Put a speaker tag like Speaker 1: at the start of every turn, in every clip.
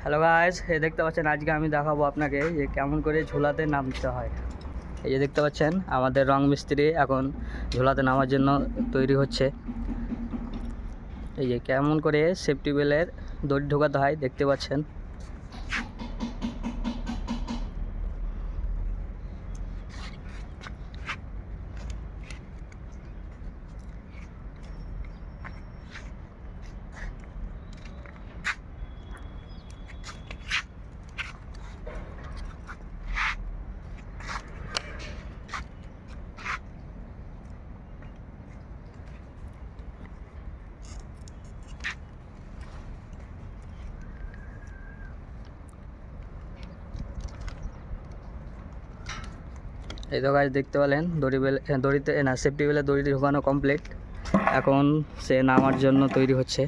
Speaker 1: Hello guys, এই দেখতে পাচ্ছেন আজকে আমি দেখাবো আপনাকে যে কেমন করে ঝোলাতে নামতে হয়। এই যে দেখতে পাচ্ছেন আমাদের রং মিস্ত্রি এখন ঝোলাতে নামার জন্য তৈরি হচ্ছে। এই যে কেমন করে সেফটি বেলের দড়ি ঢোকাতে হয় দেখতে পাচ্ছেন। এই তো গাছ দেখতে পেলেন দড়িতে না সেফটি বেলে দড়িতে ঢোকানো কমপ্লিট। এখন সে নামার জন্য তৈরি হচ্ছে।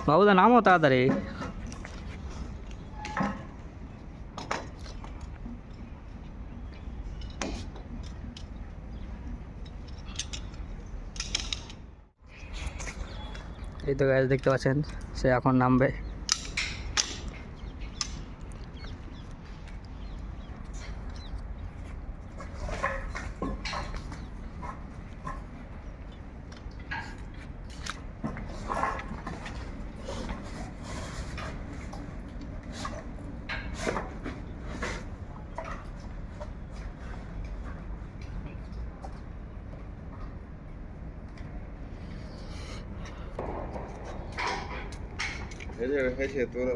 Speaker 1: বাবুদা নামো তাড়াতাড়ি। এই তো গাছ দেখতে পাচ্ছেন সে এখন নামবে।
Speaker 2: হয়েছে তোরা